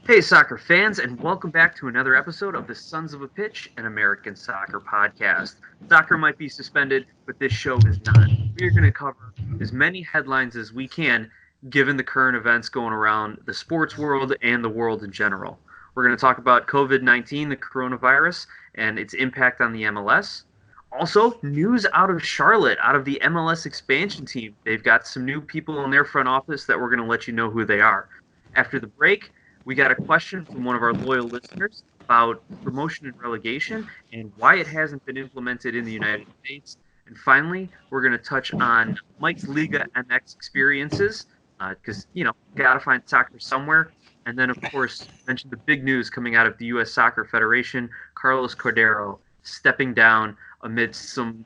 Hey, soccer fans, and welcome back to another episode of the Sons of a Pitch, an American soccer podcast. Soccer might be suspended, but this show is not. We're going to cover as many headlines as we can, given the current events going around the sports world and the world in general. We're going to talk about COVID-19, the coronavirus, and its impact on the MLS. Also, news out of Charlotte, out of the MLS expansion team. They've got some new people in their front office that we're going to let you know who they are. After the break, we got a question from one of our loyal listeners about promotion and relegation and why it hasn't been implemented in the United States. And finally, we're going to touch on Mike's Liga MX experiences because, got to find soccer somewhere. And then, of course, mention the big news coming out of the U.S. Soccer Federation, Carlos Cordiero stepping down amidst some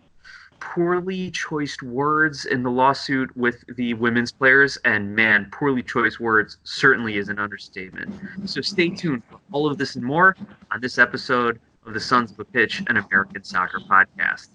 poorly choiced words in the lawsuit with the women's players, and man, poorly choiced words certainly is an understatement. So stay tuned for all of this and more on this episode of the Sons of a Pitch, an American soccer podcast.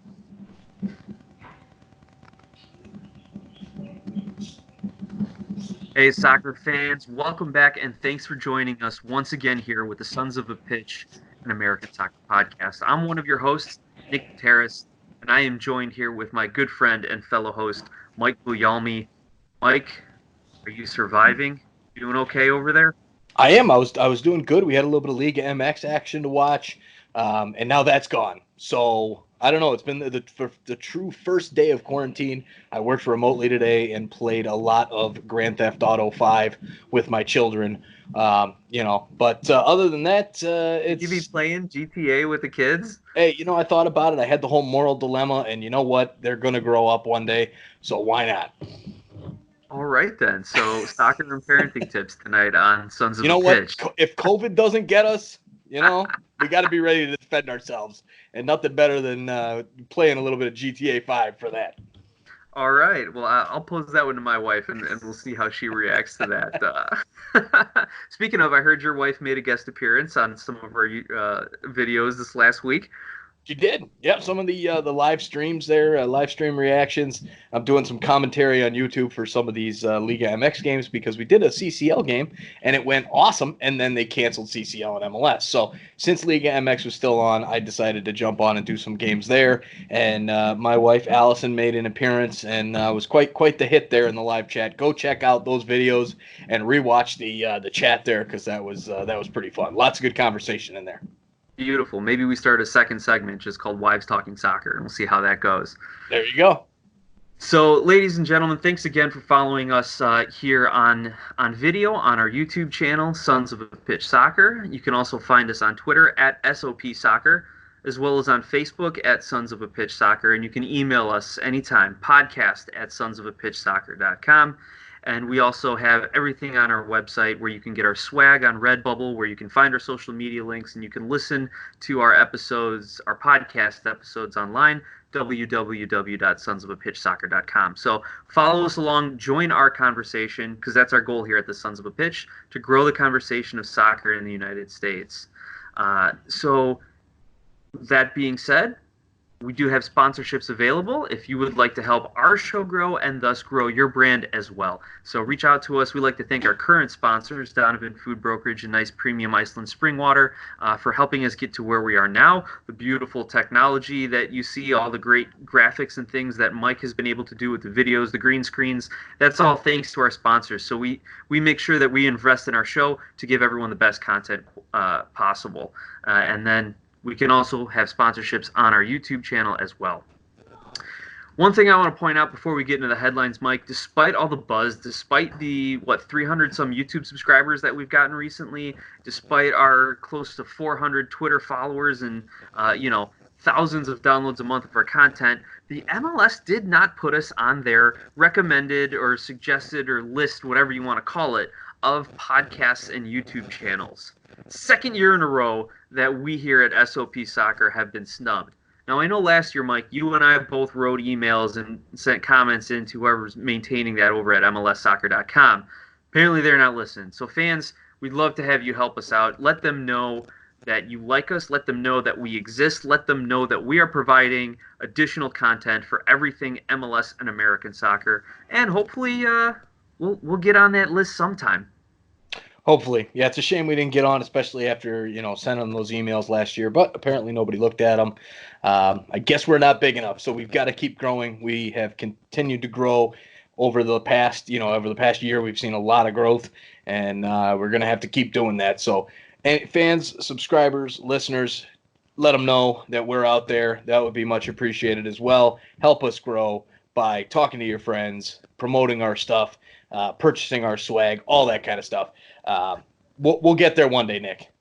Hey, soccer fans, welcome back, and thanks for joining us once again here with the Sons of a Pitch, an American soccer podcast. I'm one of your hosts, Nick Terrace, and I am joined here with my good friend and fellow host, Mike Buyalmi. Mike, are you surviving? You doing okay over there? I am. I was doing good. We had a little bit of Liga MX action to watch, and now that's gone. So I don't know. It's been the true first day of quarantine. I worked remotely today and played a lot of Grand Theft Auto 5 with my children. But other than that, it's... You be playing GTA with the kids? Hey, I thought about it. I had the whole moral dilemma, and you know what? They're going to grow up one day, so why not? All right, then. So soccer and parenting tips tonight on Sons of a Pitch. What? If COVID doesn't get us, we got to be ready to defend ourselves, and nothing better than playing a little bit of GTA 5 for that. All right. Well, I'll pose that one to my wife, and we'll see how she reacts to that. Speaking of, I heard your wife made a guest appearance on some of our videos this last week. She did. Yep, some of the live streams there, live stream reactions. I'm doing some commentary on YouTube for some of these Liga MX games because we did a CCL game, and it went awesome, and then they canceled CCL and MLS. So since Liga MX was still on, I decided to jump on and do some games there. And my wife, Allison, made an appearance and was quite the hit there in the live chat. Go check out those videos and rewatch the chat there because that was pretty fun. Lots of good conversation in there. Beautiful. Maybe we start a second segment just called Wives Talking Soccer, and we'll see how that goes. There you go. So, ladies and gentlemen, thanks again for following us here on video on our YouTube channel, Sons of a Pitch Soccer. You can also find us on Twitter at SOP Soccer, as well as on Facebook at Sons of a Pitch Soccer, and you can email us anytime, podcast@sonsofapitchsoccer.com. And we also have everything on our website where you can get our swag on Redbubble, where you can find our social media links, and you can listen to our episodes, our podcast episodes online, www.sonsofapitchsoccer.com. So follow us along, join our conversation, because that's our goal here at the Sons of a Pitch, to grow the conversation of soccer in the United States. So that being said, we do have sponsorships available if you would like to help our show grow and thus grow your brand as well. So reach out to us. We like to thank our current sponsors, Donovan Food Brokerage and Nice Premium Iceland Spring Water, for helping us get to where we are now. The beautiful technology that you see, all the great graphics and things that Mike has been able to do with the videos, the green screens, that's all thanks to our sponsors. So we make sure that we invest in our show to give everyone the best content possible. And then we can also have sponsorships on our YouTube channel as well. One thing I want to point out before we get into the headlines, Mike, despite all the buzz, despite the, 300-some YouTube subscribers that we've gotten recently, despite our close to 400 Twitter followers and, thousands of downloads a month of our content, the MLS did not put us on their recommended or suggested or list, whatever you want to call it, of podcasts and YouTube channels. Second year in a row that we here at SOP Soccer have been snubbed. Now, I know last year, Mike, you and I both wrote emails and sent comments in to whoever's maintaining that over at MLSsoccer.com. Apparently, they're not listening. So, fans, we'd love to have you help us out. Let them know that you like us. Let them know that we exist. Let them know that we are providing additional content for everything MLS and American soccer. And hopefully, we'll get on that list sometime. Hopefully. Yeah, it's a shame we didn't get on, especially after, sending those emails last year, but apparently nobody looked at them. I guess we're not big enough, so we've got to keep growing. We have continued to grow over the past year. We've seen a lot of growth, and we're going to have to keep doing that. So, and fans, subscribers, listeners, let them know that we're out there. That would be much appreciated as well. Help us grow by talking to your friends, promoting our stuff, purchasing our swag, all that kind of stuff. We'll get there one day, Nick.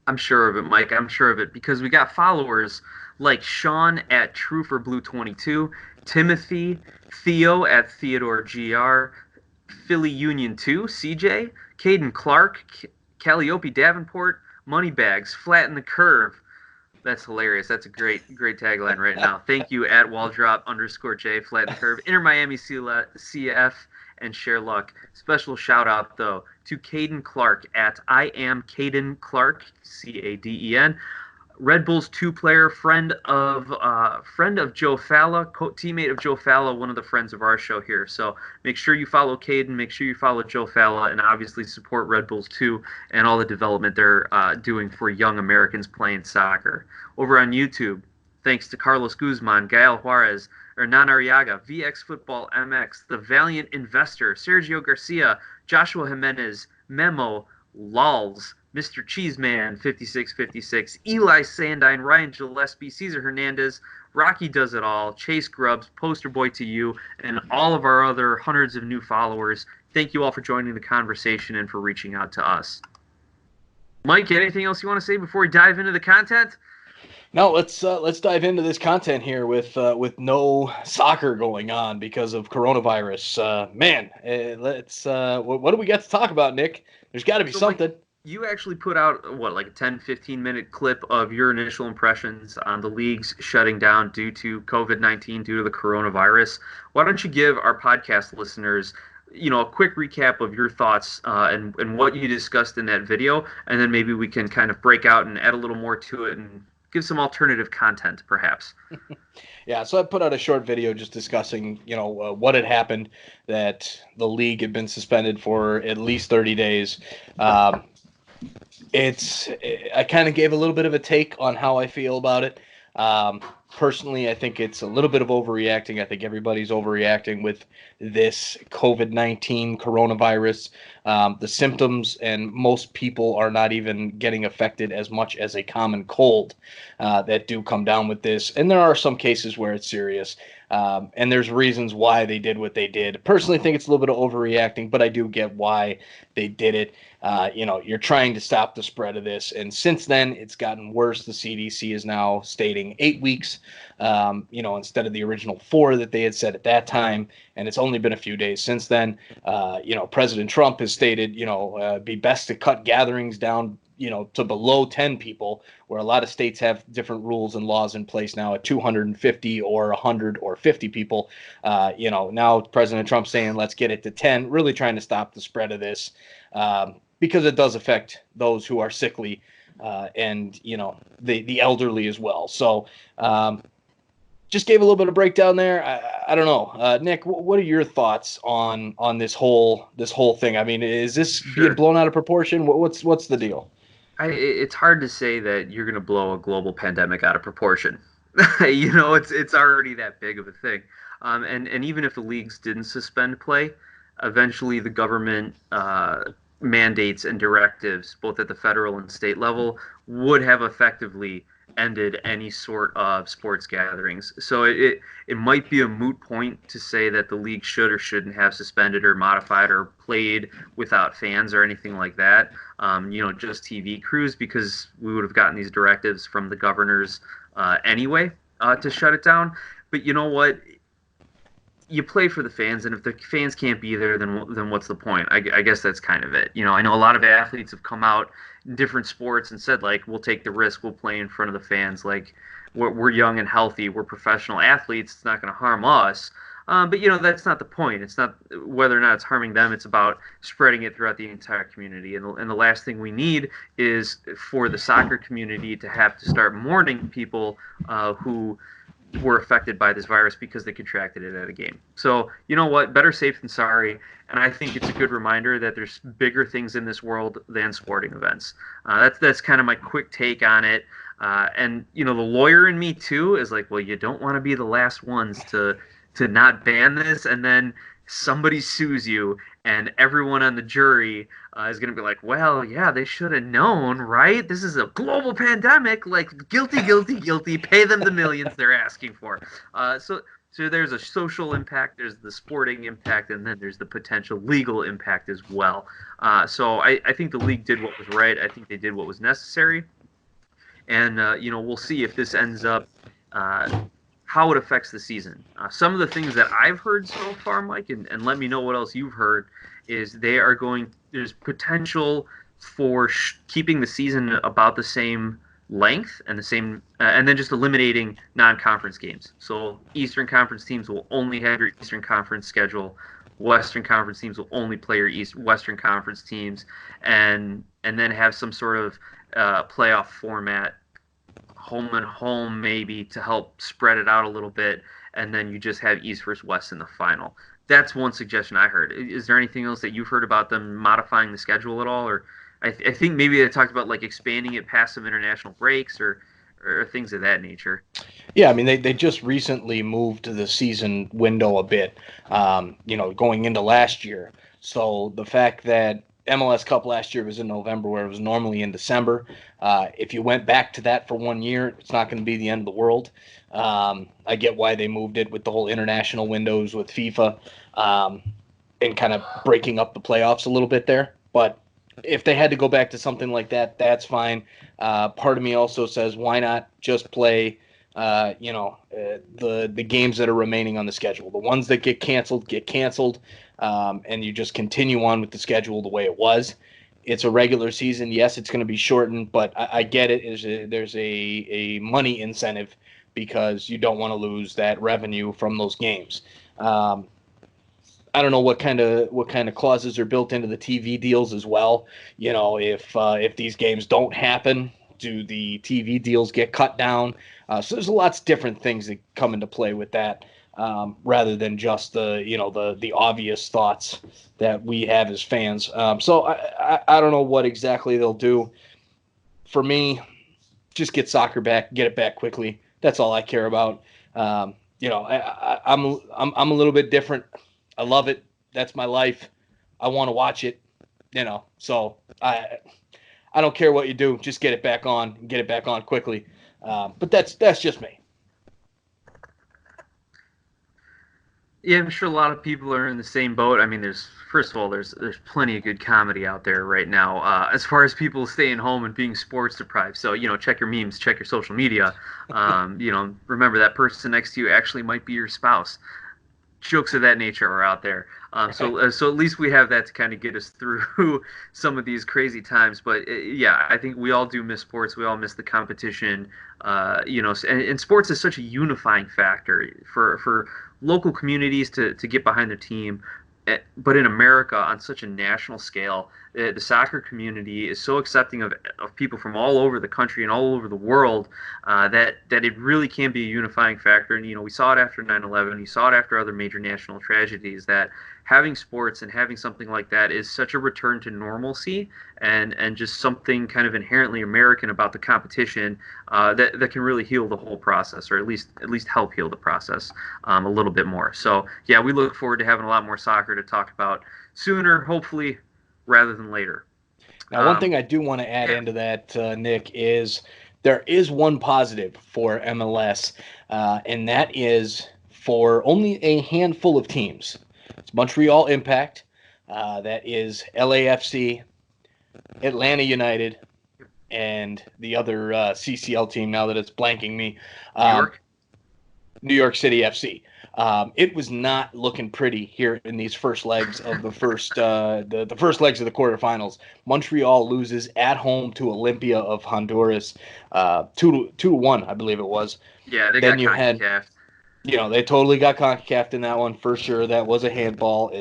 I'm sure of it, Mike. I'm sure of it because we got followers like Sean at TrueForBlue22, Timothy, Theo at TheodoreGR, Philly Union 2, CJ, Caden Clark, Calliope Davenport, Moneybags, Flatten the Curve. That's hilarious. That's a great tagline right now. Thank you at Waldrop_J, Flatten the Curve, Inter Miami CF, and Share Luck. Special shout out though to Caden Clark at I am Caden Clark, CADEN. Red Bulls 2-player, friend of Joe Falla, teammate of Joe Falla, one of the friends of our show here. So make sure you follow Caden, make sure you follow Joe Falla, and obviously support Red Bulls 2 and all the development they're doing for young Americans playing soccer. Over on YouTube, thanks to Carlos Guzman, Gael Juarez, Hernan Arriaga, VX Football MX, The Valiant Investor, Sergio Garcia, Joshua Jimenez, Memo, Lols, Mr. Cheeseman 5656, Eli Sandine, Ryan Gillespie, Cesar Hernandez, Rocky Does It All, Chase Grubbs, Poster Boy to You, and all of our other hundreds of new followers. Thank you all for joining the conversation and for reaching out to us. Mike, anything else you want to say before we dive into the content? No, let's dive into this content here with no soccer going on because of coronavirus. What do we got to talk about, Nick? There's got to be something. You actually put out, like a 10-15 minute clip of your initial impressions on the leagues shutting down due to COVID-19, due to the coronavirus. Why don't you give our podcast listeners, a quick recap of your thoughts and what you discussed in that video, and then maybe we can kind of break out and add a little more to it and give some alternative content, perhaps. Yeah, so I put out a short video just discussing, what had happened, that the league had been suspended for at least 30 days. I kind of gave a little bit of a take on how I feel about it. Personally, I think it's a little bit of overreacting. I think everybody's overreacting with this COVID-19 coronavirus. The symptoms, and most people are not even getting affected as much as a common cold that do come down with this. And there are some cases where it's serious. And there's reasons why they did what they did. Personally, I think it's a little bit of overreacting, but I do get why they did it. You're trying to stop the spread of this. And since then, it's gotten worse. The CDC is now stating 8 weeks, instead of the original 4 that they had said at that time. And it's only been a few days since then. President Trump has stated, be best to cut gatherings down, to below 10 people, where a lot of states have different rules and laws in place now at 250 or 100 or 50 people. Now President Trump saying, let's get it to 10, really trying to stop the spread of this because it does affect those who are sickly and, the elderly as well. So just gave a little bit of breakdown there. I don't know. Nick, what are your thoughts on this whole thing? I mean, is this being blown out of proportion? What's the deal? It's hard to say that you're going to blow a global pandemic out of proportion. It's already that big of a thing. And even if the leagues didn't suspend play, eventually the government mandates and directives, both at the federal and state level, would have effectively ended any sort of sports gatherings. So it might be a moot point to say that the league should or shouldn't have suspended or modified or played without fans or anything like that. Just TV crews, because we would have gotten these directives from the governors anyway to shut it down. But you know what? You play for the fans, and if the fans can't be there, then what's the point? I guess that's kind of it. I know a lot of athletes have come out in different sports and said, like, we'll take the risk, we'll play in front of the fans. Like, we're young and healthy, we're professional athletes, it's not going to harm us. But that's not the point. It's not whether or not it's harming them. It's about spreading it throughout the entire community. And the last thing we need is for the soccer community to have to start mourning people who were affected by this virus because they contracted it at a game. So, you know what? Better safe than sorry. And I think it's a good reminder that there's bigger things in this world than sporting events. That's kind of my quick take on it. And the lawyer in me too is like, well, you don't want to be the last ones to not ban this, and then somebody sues you, and everyone on the jury is going to be like, well, yeah, they should have known, right? This is a global pandemic. Like, guilty, guilty, guilty. Pay them the millions they're asking for. So there's a social impact, there's the sporting impact, and then there's the potential legal impact as well. So I think the league did what was right. I think they did what was necessary. And, we'll see if this ends up how it affects the season. Some of the things that I've heard so far, Mike, and let me know what else you've heard, is there's potential for keeping the season about the same length and the same, and then just eliminating non-conference games. So Eastern Conference teams will only have your Eastern Conference schedule. Western Conference teams will only play your Western Conference teams, and then have some sort of playoff format, home and home maybe, to help spread it out a little bit, and then you just have East versus West in the final. That's one suggestion I heard. Is there anything else that you've heard about them modifying the schedule at all? Or I think maybe they talked about like expanding it past some international breaks or things of that nature. Yeah, I mean, they just recently moved the season window a bit, going into last year. So the fact that MLS Cup last year was in November, where it was normally in December. If you went back to that for 1 year, it's not going to be the end of the world. I get why they moved it with the whole international windows with FIFA, and kind of breaking up the playoffs a little bit there. But if they had to go back to something like that, that's fine. Part of me also says, why not just play the games that are remaining on the schedule? The ones that get canceled. And you just continue on with the schedule the way it was. It's a regular season. Yes, it's going to be shortened, but I get it. There's a money incentive because you don't want to lose that revenue from those games. I don't know what kind of clauses are built into the TV deals as well. If these games don't happen, do the TV deals get cut down? So there's lots of different things that come into play with that. Rather than just the obvious thoughts that we have as fans. So I don't know what exactly they'll do. For me, just get soccer back, get it back quickly. That's all I care about. I'm a little bit different. I love it. That's my life. I want to watch it. So I don't care what you do. Just get it back on and get it back on quickly. But that's just me. Yeah, I'm sure a lot of people are in the same boat. I mean, there's plenty of good comedy out there right now. As far as people staying home and being sports deprived, so check your memes, check your social media. Remember that person next to you actually might be your spouse. Jokes of that nature are out there. So at least we have that to kind of get us through some of these crazy times. But yeah, I think we all do miss sports. We all miss the competition. And sports is such a unifying factor for local communities to get behind their team. But in America, on such a national scale, the soccer community is so accepting of people from all over the country and all over the world that it really can be a unifying factor. And, we saw it after 9/11. We saw it after other major national tragedies, that having sports and having something like that is such a return to normalcy and just something kind of inherently American about the competition that can really heal the whole process, or at least help heal the process a little bit more. So, yeah, we look forward to having a lot more soccer to talk about sooner, hopefully, rather than later. Now, one thing I do want to add into that, Nick, is there is one positive for MLS, and that is for only a handful of teams. It's Montreal Impact, that is LAFC, Atlanta United, and the other CCL team, now that it's blanking me, New York City FC. It was not looking pretty here in these first legs of the first the first legs of the quarterfinals. Montreal loses at home to Olympia of Honduras, 2-1, I believe it was. Yeah, they got CONCACAF. They totally got CONCACAF in that one for sure. That was a handball.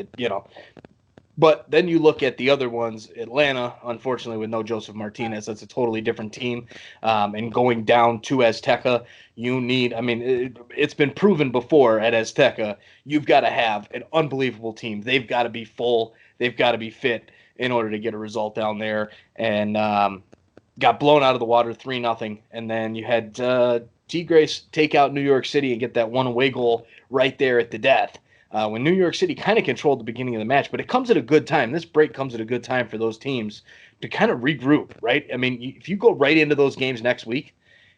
But then you look at the other ones, Atlanta, unfortunately, with no Joseph Martinez, that's a totally different team. And going down to Azteca, it's been proven before at Azteca, you've got to have an unbelievable team. They've got to be full. They've got to be fit in order to get a result down there. And got blown out of the water 3-0. And then you had Tigres take out New York City and get that one away goal right there at the death. When New York City kind of controlled the beginning of the match, but it comes at a good time. This break comes at a good time for those teams to kind of regroup, right? I mean, if you go right into those games next week,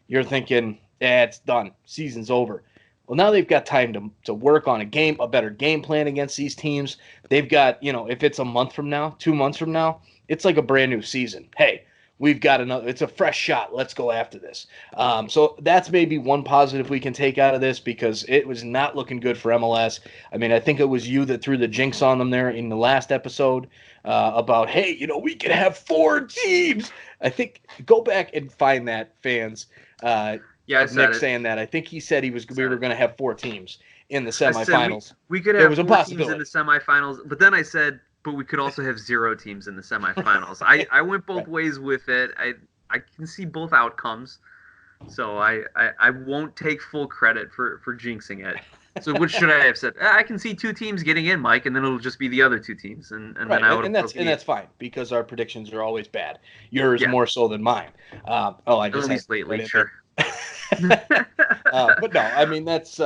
you're thinking, it's done. Season's over. Well, now they've got time to work on a better game plan against these teams. They've got, if it's a month from now, 2 months from now, it's like a brand new season. Hey, we've got it's a fresh shot. Let's go after this. So that's maybe one positive we can take out of this, because it was not looking good for MLS. I mean, I think it was you that threw the jinx on them there in the last episode about, hey, we could have 4 teams. I think go back and find that, fans. Yeah, Nick saying that. I think he said we were going to have 4 teams in the semifinals. We could have 4 teams in the semifinals, but then I said, but we could also have 0 teams in the semifinals. I went both ways with it. I can see both outcomes, so I won't take full credit for jinxing it. So what should I have said? I can see 2 teams getting in, Mike, and then it'll just be the other 2 teams, and right. then I would. And that's fine, because our predictions are always bad. Yours more so than mine. At least lately, sure. But no, I mean, that's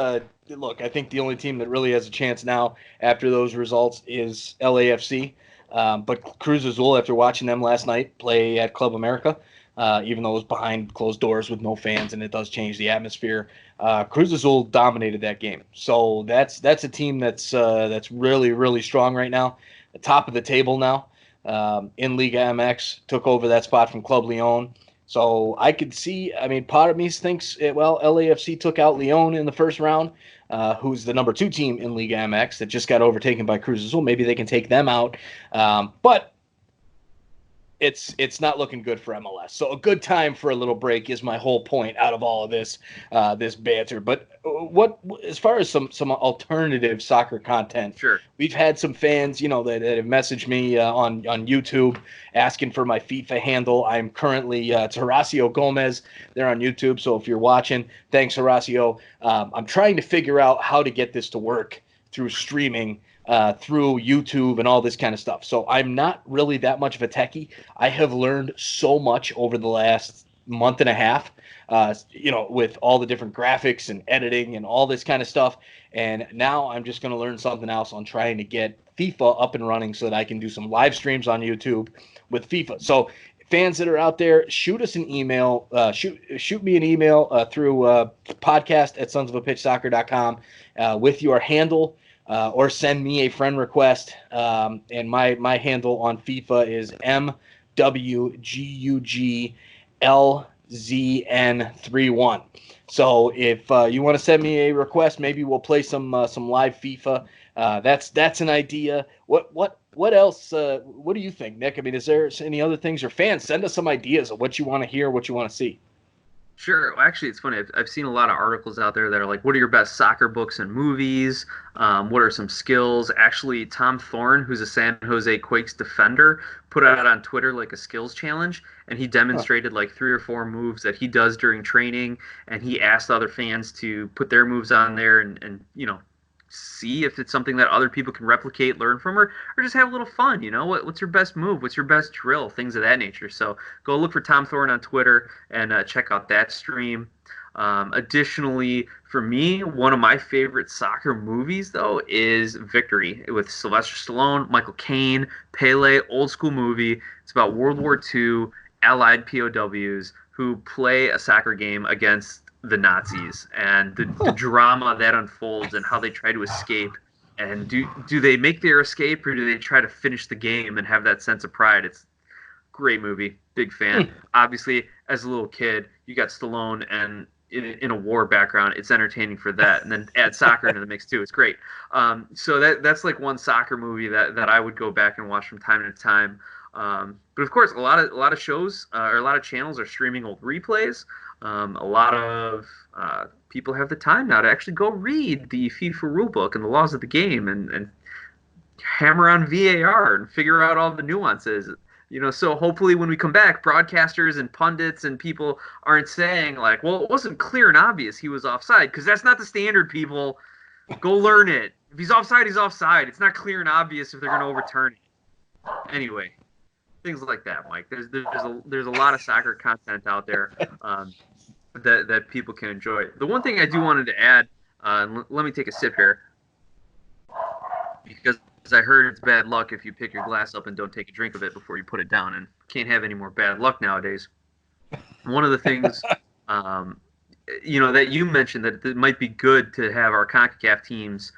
look, I think the only team that really has a chance now after those results is LAFC. But Cruz Azul, after watching them last night play at Club America, even though it was behind closed doors with no fans, and it does change the atmosphere, Cruz Azul dominated that game. So that's a team that's really, really strong right now, the top of the table now in Liga MX, took over that spot from Club Leon. So I could see, part of me thinks, LAFC took out Leon in the first round, who's the number 2 team in Liga MX that just got overtaken by Cruz Azul. Maybe they can take them out. But it's not looking good for MLS. So a good time for a little break is my whole point out of all of this banter. But what as far as some alternative soccer content, sure, we've had some fans, that have messaged me on YouTube asking for my FIFA handle. I'm currently it's Horacio Gomez. They're on YouTube. So if you're watching, thanks, Horacio. I'm trying to figure out how to get this to work through streaming. Through YouTube and all this kind of stuff. So I'm not really that much of a techie. I have learned so much over the last month and a half, with all the different graphics and editing and all this kind of stuff. And now I'm just going to learn something else on trying to get FIFA up and running so that I can do some live streams on YouTube with FIFA. So fans that are out there, shoot us an email. Shoot me an email through podcast@sonsofapitchsoccer.com with your handle. Or send me a friend request. And my handle on FIFA is MWGUGLZN31. So if you want to send me a request, maybe we'll play some live FIFA. That's an idea. What else? What do you think, Nick? Is there any other things? Or fans, send us some ideas of what you want to hear, what you want to see. Sure. Well, actually, it's funny. I've seen a lot of articles out there that are like, what are your best soccer books and movies? What are some skills? Actually, Tom Thorne, who's a San Jose Quakes defender, put out on Twitter like a skills challenge, and he demonstrated like 3 or 4 moves that he does during training, and he asked other fans to put their moves on there and see if it's something that other people can replicate, learn from, or just have a little fun. What's your best move? What's your best drill? Things of that nature. So go look for Tom Thorne on Twitter and check out that stream. Additionally, for me, one of my favorite soccer movies, though, is Victory with Sylvester Stallone, Michael Caine, Pele, old school movie. It's about World War II Allied POWs who play a soccer game against the Nazis, and the drama that unfolds and how they try to escape, and do they make their escape, or do they try to finish the game and have that sense of pride? It's a great movie, big fan. Obviously, as a little kid, you got Stallone and in a war background, it's entertaining for that, and then add soccer into the mix too. It's great. So that's like one soccer movie that I would go back and watch from time to time. But of course, a lot of shows or a lot of channels are streaming old replays. A lot of people have the time now to actually go read the FIFA rulebook and the laws of the game and hammer on VAR and figure out all the nuances. So hopefully when we come back, broadcasters and pundits and people aren't saying like, well, it wasn't clear and obvious he was offside, because that's not the standard, people. Go learn it. If he's offside, he's offside. It's not clear and obvious if they're going to overturn it. Anyway, things like that, Mike. There's a lot of soccer content out there that people can enjoy. The one thing I do wanted to add, let me take a sip here, because I heard it's bad luck if you pick your glass up and don't take a drink of it before you put it down, and can't have any more bad luck nowadays. One of the things, that you mentioned, that it might be good to have our CONCACAF teams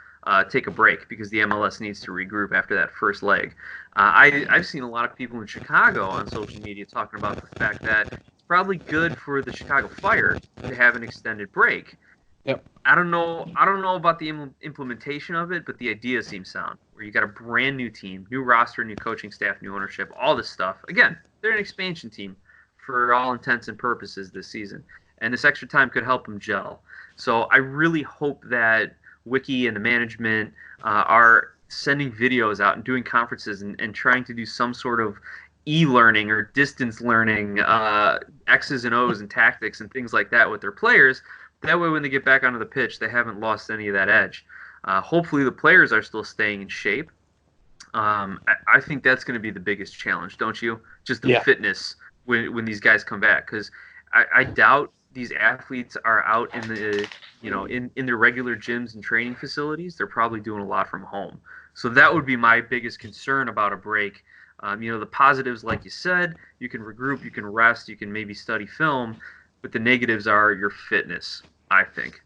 take a break because the MLS needs to regroup after that first leg. I've seen a lot of people in Chicago on social media talking about the fact that it's probably good for the Chicago Fire to have an extended break. Yep. I don't know about the implementation of it, but the idea seems sound. Where you got a brand new team, new roster, new coaching staff, new ownership, all this stuff. Again, they're an expansion team for all intents and purposes this season, and this extra time could help them gel. So I really hope that Wiki and the management are sending videos out and doing conferences and trying to do some sort of e-learning or distance learning, X's and O's and tactics and things like that with their players. That way, when they get back onto the pitch, they haven't lost any of that edge. Hopefully, the players are still staying in shape. I think that's going to be the biggest challenge, don't you? Just the fitness when these guys come back, because I doubt these athletes are out in the in their regular gyms and training facilities. They're probably doing a lot from home. So that would be my biggest concern about a break. The positives, like you said, you can regroup, you can rest, you can maybe study film. But the negatives are your fitness, I think.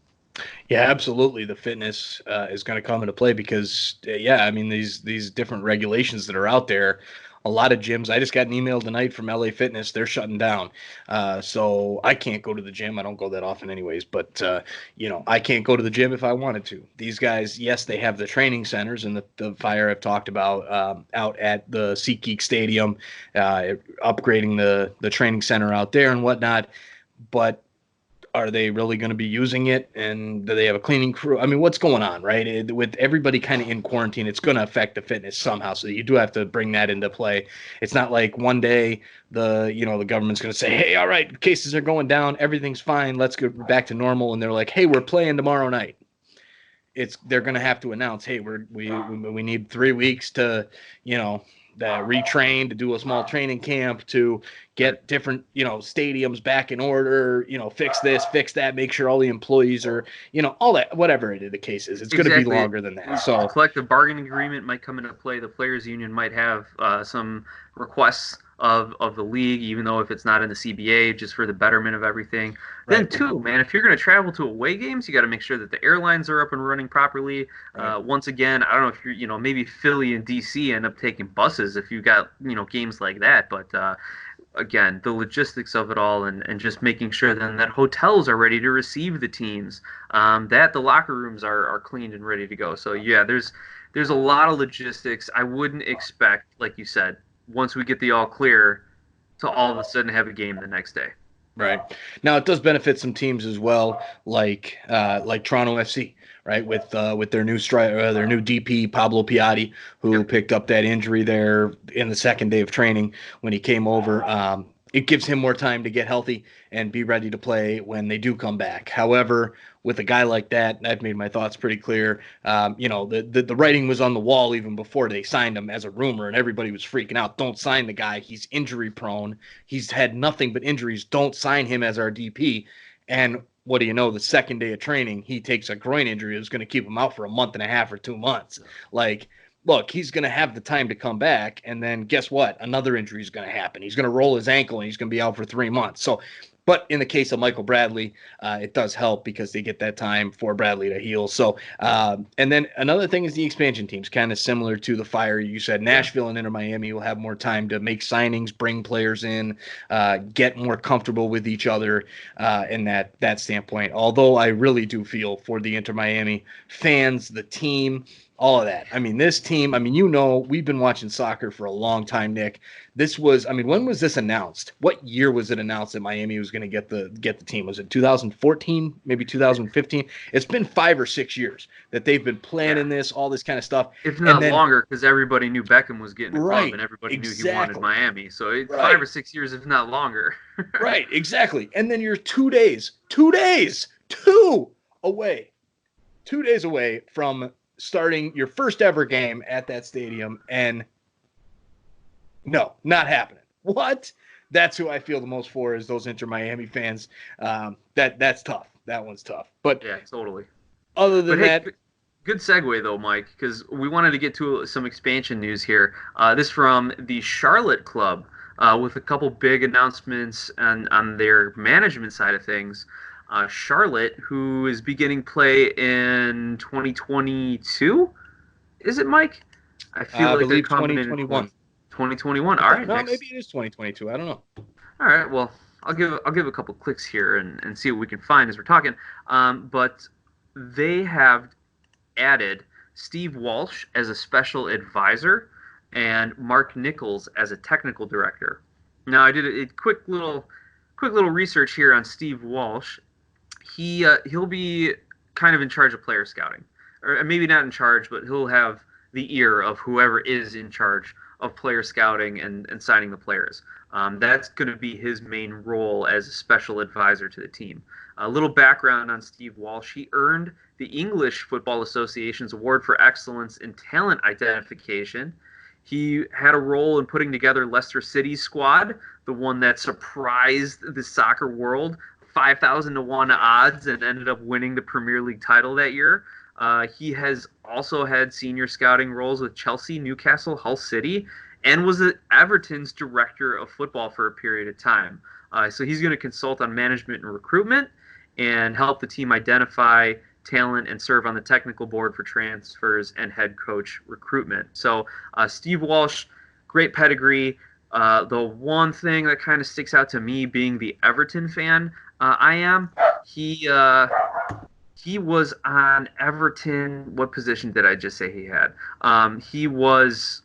Yeah, absolutely. The fitness is going to come into play because, these different regulations that are out there, a lot of gyms. I just got an email tonight from LA Fitness. They're shutting down. So I can't go to the gym. I don't go that often anyways, but, I can't go to the gym if I wanted to. These guys, yes, they have the training centers, and the Fire I've talked about out at the SeatGeek Stadium, upgrading the training center out there and whatnot. But are they really going to be using it? And do they have a cleaning crew? I mean, what's going on, right? With everybody kind of in quarantine, it's going to affect the fitness somehow. So you do have to bring that into play. It's not like one day the government's going to say, hey, all right, cases are going down, everything's fine, let's go back to normal. And they're like, hey, we're playing tomorrow night. They're going to have to announce, hey, we need 3 weeks to, retrain, to do a small training camp, to get different, stadiums back in order, fix this, fix that, make sure all the employees are, all that, whatever the case is. It's going to be longer than that. So the collective bargaining agreement might come into play. The players union might have some requests of the league, even though if it's not in the CBA, just for the betterment of everything. Right. Then too, man, if you're going to travel to away games, you got to make sure that the airlines are up and running properly. Right. Once again, I don't know if you're, maybe Philly and DC end up taking buses if you got, games like that. But again, the logistics of it all, and just making sure then that hotels are ready to receive the teams, that the locker rooms are cleaned and ready to go. So yeah, there's a lot of logistics. I wouldn't expect, like you said, once we get the all clear, to all of a sudden have a game the next day. Right. Now it does benefit some teams as well, like Toronto FC, right? With their new their new DP Pablo Piatti, who picked up that injury there in the second day of training when he came over. It gives him more time to get healthy and be ready to play when they do come back. However, with a guy like that, and I've made my thoughts pretty clear, the writing was on the wall even before they signed him as a rumor, and everybody was freaking out. Don't sign the guy. He's injury prone. He's had nothing but injuries. Don't sign him as our DP. And what do you know? The second day of training, he takes a groin injury that's going to keep him out for a month and a half or 2 months. Look, he's going to have the time to come back, and then guess what? Another injury is going to happen. He's going to roll his ankle, and he's going to be out for 3 months. So, but in the case of Michael Bradley, it does help because they get that time for Bradley to heal. So, and then another thing is the expansion teams, kind of similar to the Fire. You said Nashville and Inter Miami will have more time to make signings, bring players in, get more comfortable with each other in that standpoint. Although I really do feel for the Inter Miami fans, the team, All of that. I mean, this team, we've been watching soccer for a long time, Nick. When was this announced? What year was it announced that Miami was going to get the team? Was it 2014, maybe 2015? It's been 5 or 6 years that they've been planning this, all this kind of stuff. If not longer, because everybody knew Beckham was getting a club and everybody knew he wanted Miami. So 5 or 6 years, if not longer. Right, exactly. And then you're 2 days away from starting your first ever game at that stadium, and no, not happening. What? That's who I feel the most for, is those Inter Miami fans. That's tough. That one's tough. But yeah, totally. Other than that, good segue though, Mike, because we wanted to get to some expansion news here. This from the Charlotte club, with a couple big announcements on their management side of things. Charlotte, who is beginning play in 2022, is it, Mike? I feel like they're coming 2021. 2021. All right. No, maybe it is 2022. I don't know. All right. Well, I'll give a couple clicks here and see what we can find as we're talking. But they have added Steve Walsh as a special advisor and Mark Nichols as a technical director. Now, I did a quick little research here on Steve Walsh. He'll be kind of in charge of player scouting, or maybe not in charge, but he'll have the ear of whoever is in charge of player scouting and signing the players. That's going to be his main role as a special advisor to the team. A little background on Steve Walsh: he earned the English Football Association's Award for Excellence in Talent Identification. He had a role in putting together Leicester City's squad, the one that surprised the soccer world. 5,000 to 1 odds, and ended up winning the Premier League title that year. He has also had senior scouting roles with Chelsea, Newcastle, Hull City, and was Everton's director of football for a period of time. So he's going to consult on management and recruitment and help the team identify talent and serve on the technical board for transfers and head coach recruitment. So Steve Walsh, great pedigree. The one thing that kind of sticks out to me, being the Everton fan he was on Everton. What position did I just say he had? He was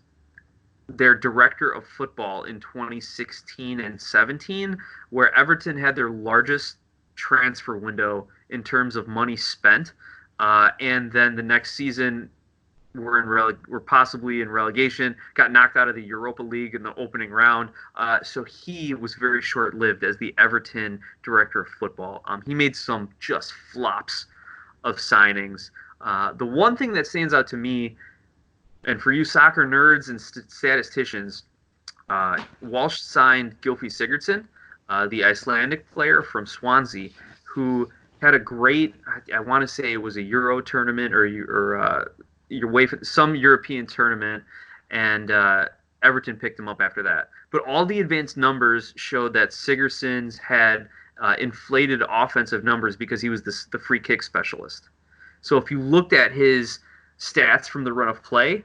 their director of football in 2016 and 17, where Everton had their largest transfer window in terms of money spent. And then the next season, we're possibly in relegation, got knocked out of the Europa League in the opening round. So he was very short-lived as the Everton director of football. He made some just flops of signings. The one thing that stands out to me, and for you soccer nerds and statisticians, Walsh signed Gylfi Sigurdsson, the Icelandic player from Swansea, who had a great, I want to say it was a Euro tournament or your way for some European tournament, and Everton picked him up after that. But all the advanced numbers showed that Sigurdsson's had inflated offensive numbers because he was the free kick specialist. So if you looked at his stats from the run of play,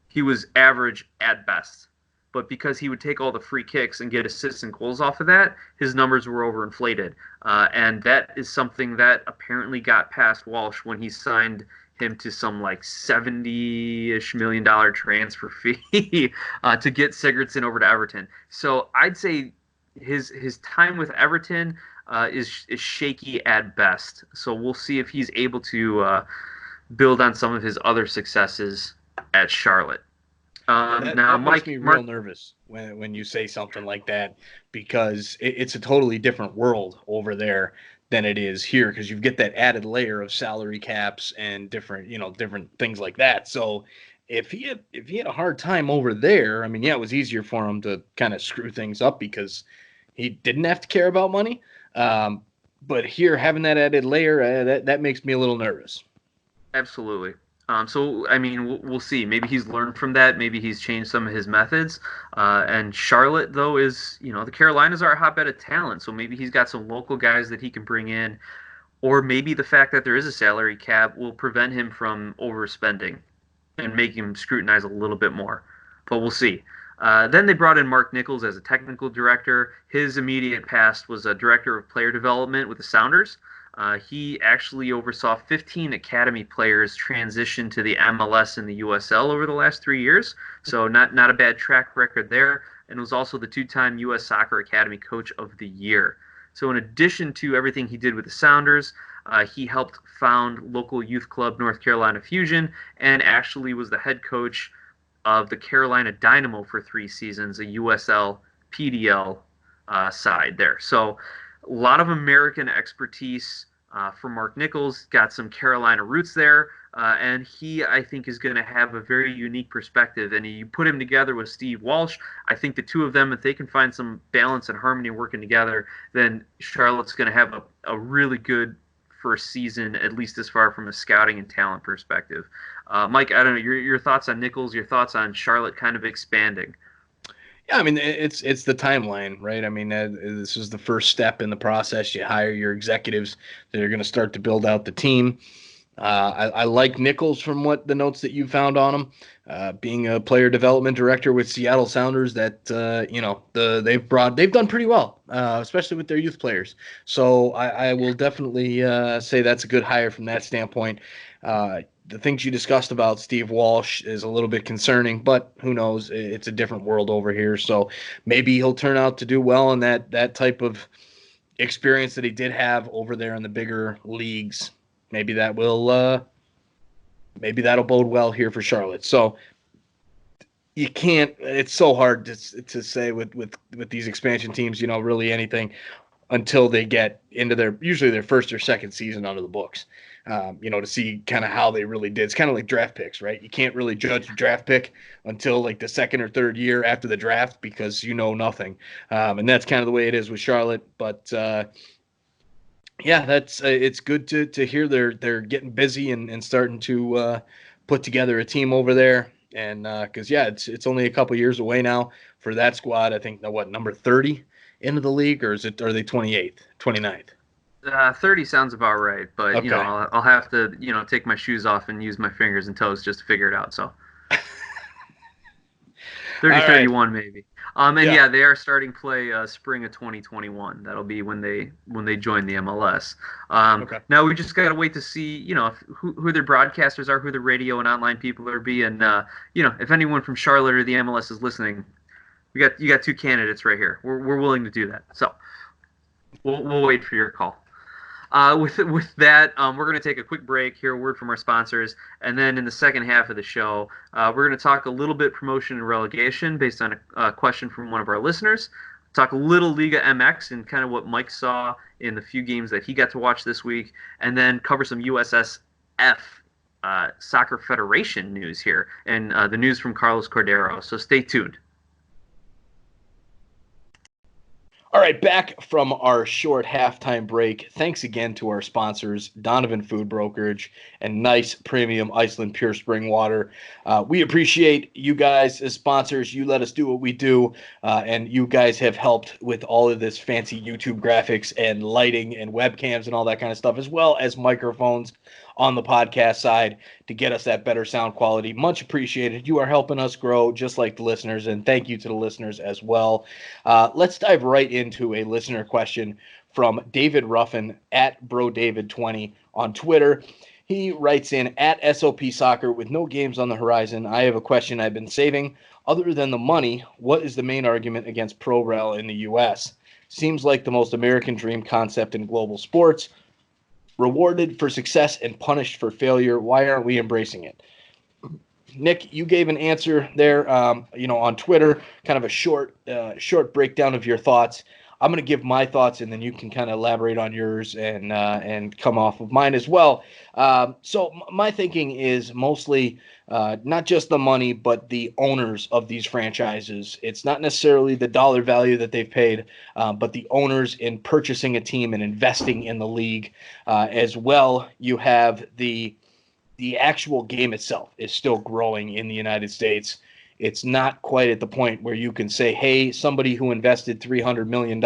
he was average at best. But because he would take all the free kicks and get assists and goals off of that, his numbers were overinflated. And that is something that apparently got past Walsh when he signed him to some like $70-ish million transfer fee to get Sigurdsson over to Everton. So I'd say his time with Everton is shaky at best. So we'll see if he's able to build on some of his other successes at Charlotte. That makes me real nervous when you say something like that, because it's a totally different world over there than it is here, because you get that added layer of salary caps and different things like that. So if he had a hard time over there, it was easier for him to kind of screw things up because he didn't have to care about money. But here, having that added layer, that makes me a little nervous. Absolutely. We'll see. Maybe he's learned from that. Maybe he's changed some of his methods. And Charlotte, though, is, the Carolinas are a hotbed of talent. So maybe he's got some local guys that he can bring in. Or maybe the fact that there is a salary cap will prevent him from overspending and make him scrutinize a little bit more. But we'll see. Then they brought in Mark Nichols as a technical director. His immediate past was a director of player development with the Sounders. He actually oversaw 15 academy players transition to the MLS and the USL over the last 3 years, so not a bad track record there, and was also the two-time U.S. Soccer Academy Coach of the Year. So in addition to everything he did with the Sounders, he helped found local youth club North Carolina Fusion and actually was the head coach of the Carolina Dynamo for 3 seasons, a USL PDL side there. So a lot of American expertise from Mark Nichols, got some Carolina roots there, and he, I think, is going to have a very unique perspective. And you put him together with Steve Walsh, I think the two of them, if they can find some balance and harmony working together, then Charlotte's going to have a really good first season, at least as far from a scouting and talent perspective. Mike, I don't know, your thoughts on Nichols, your thoughts on Charlotte kind of expanding. Yeah, I mean, it's the timeline, right? I mean, this is the first step in the process. You hire your executives that are going to start to build out the team. I like Nichols from what the notes that you found on him, being a player development director with Seattle Sounders. That they've done pretty well, especially with their youth players. So I will definitely say that's a good hire from that standpoint. The things you discussed about Steve Walsh is a little bit concerning, but who knows? It's a different world over here. So maybe he'll turn out to do well in that type of experience that he did have over there in the bigger leagues. Maybe that'll bode well here for Charlotte. So you can't. It's so hard to say with these expansion teams, really anything until they get into usually their first or second season under the books. To see kind of how they really did. It's kind of like draft picks, right? You can't really judge a draft pick until like the second or third year after the draft because you know nothing. And that's kind of the way it is with Charlotte. But it's good to hear they're getting busy and starting to put together a team over there. And because it's only a couple years away now for that squad. I think number 30 into the league, or are they 28th, 29th? 30 sounds about right, but okay. I'll have to take my shoes off and use my fingers and toes just to figure it out. So 30, right. 31 maybe. They are starting play spring of 2021. That'll be when they join the MLS. Okay. Now we just gotta wait to see who their broadcasters are, who the radio and online people are be, and if anyone from Charlotte or the MLS is listening, you got 2 candidates right here. We're willing to do that. So we'll wait for your call. With that, we're going to take a quick break, hear a word from our sponsors, and then in the second half of the show, we're going to talk a little bit promotion and relegation based on a question from one of our listeners, talk a little Liga MX and kind of what Mike saw in the few games that he got to watch this week, and then cover some USSF Soccer Federation news here, and the news from Carlos Cordiero. So stay tuned. All right, back from our short halftime break. Thanks again to our sponsors, Donovan Food Brokerage and Nice Premium Iceland Pure Spring Water. We appreciate you guys as sponsors. You let us do what we do, and you guys have helped with all of this fancy YouTube graphics and lighting and webcams and all that kind of stuff, as well as microphones on the podcast side to get us that better sound quality. Much appreciated. You are helping us grow just like the listeners, and thank you to the listeners as well. Let's dive right into a listener question from David Ruffin at BroDavid20 on Twitter. He writes in, at SOP Soccer, with no games on the horizon, I have a question I've been saving. Other than the money, what is the main argument against pro-rel in the U.S.? Seems like the most American dream concept in global sports. Rewarded for success and punished for failure. Why aren't we embracing it? Nick, you gave an answer there, on Twitter, kind of a short breakdown of your thoughts. I'm going to give my thoughts, and then you can kind of elaborate on yours and come off of mine as well. So my thinking is mostly not just the money, but the owners of these franchises. It's not necessarily the dollar value that they've paid, but the owners in purchasing a team and investing in the league. As well, you have the actual game itself is still growing in the United States. It's not quite at the point where you can say, hey, somebody who invested $300 million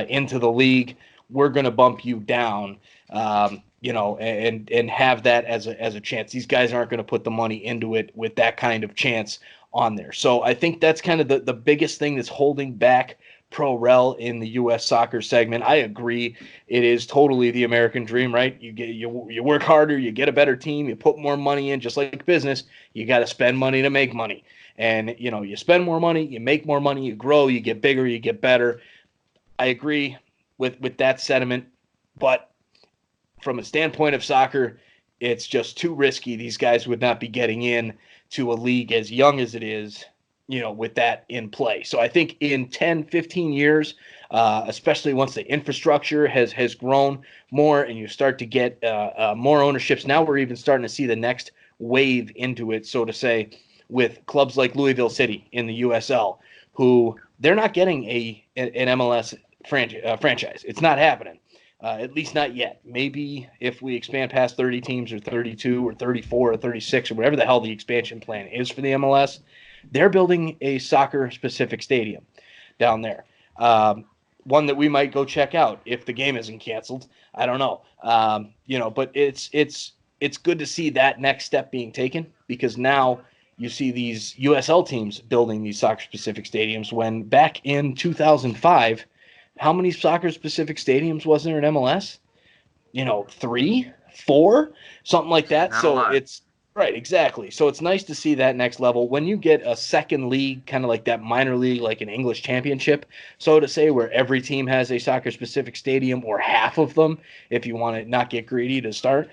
into the league, we're going to bump you down, and have that as a chance. These guys aren't going to put the money into it with that kind of chance on there. So I think that's kind of the biggest thing that's holding back pro-rel in the U.S. soccer segment. I agree. It is totally the American dream, right? You work harder, you get a better team, you put more money in, just like business. You got to spend money to make money. And, you spend more money, you make more money, you grow, you get bigger, you get better. I agree with that sentiment. But from a standpoint of soccer, it's just too risky. These guys would not be getting in to a league as young as it is, with that in play. So I think in 10, 15 years, especially once the infrastructure has grown more and you start to get more ownerships, now we're even starting to see the next wave into it, so to say, with clubs like Louisville City in the USL, who they're not getting an MLS franchise. It's not happening. At least not yet. Maybe if we expand past 30 teams or 32 or 34 or 36 or whatever the hell the expansion plan is for the MLS, they're building a soccer-specific stadium down there. One that we might go check out if the game isn't canceled. I don't know. But it's good to see that next step being taken, because now you see these USL teams building these soccer-specific stadiums, when back in 2005, how many soccer-specific stadiums was there in MLS? 3, 4, something like that. Not a So lot. it's right, exactly. So it's nice to see that next level. When you get a second league, kind of like that minor league, like an English championship, so to say, where every team has a soccer-specific stadium, or half of them, if you want to not get greedy to start,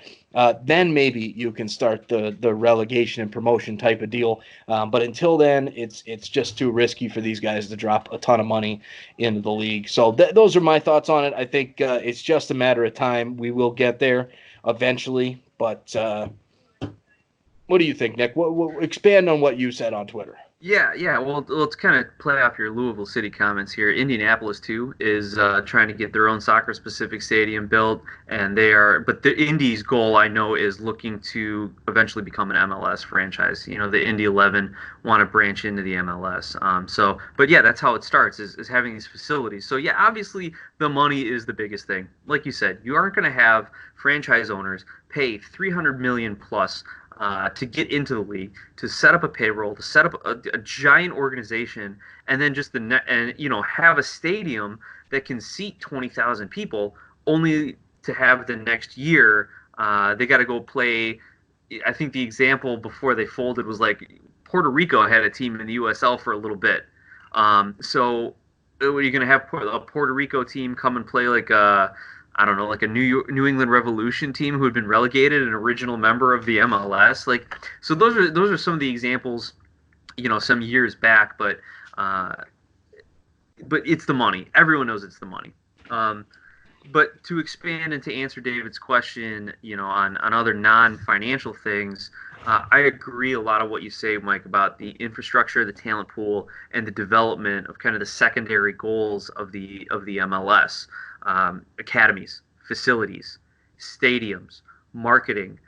then maybe you can start the relegation and promotion type of deal. But until then, it's just too risky for these guys to drop a ton of money into the league. So those are my thoughts on it. I think it's just a matter of time. We will get there eventually. But what do you think, Nick? Expand on what you said on Twitter. Yeah. Well, let's kind of play off your Louisville City comments here. Indianapolis too is trying to get their own soccer-specific stadium built, and but the Indy's goal, I know, is looking to eventually become an MLS franchise. The Indy 11 want to branch into the MLS. But yeah, that's how it starts, is having these facilities. So yeah, obviously the money is the biggest thing. Like you said, you aren't going to have franchise owners pay $300 million plus to get into the league, to set up a payroll, to set up a giant organization, and then just have a stadium that can seat 20,000 people, only to have the next year they got to go play. I think the example before they folded was like Puerto Rico had a team in the USL for a little bit. So are you going to have a Puerto Rico team come and play like a New England Revolution team who had been relegated, an original member of the MLS? So those are some of the examples, some years back, but it's the money. Everyone knows it's the money. But to expand and to answer David's question, on other non-financial things, I agree a lot of what you say, Mike, about the infrastructure, the talent pool, and the development of kind of the secondary goals of the MLS. Academies, facilities, stadiums, marketing,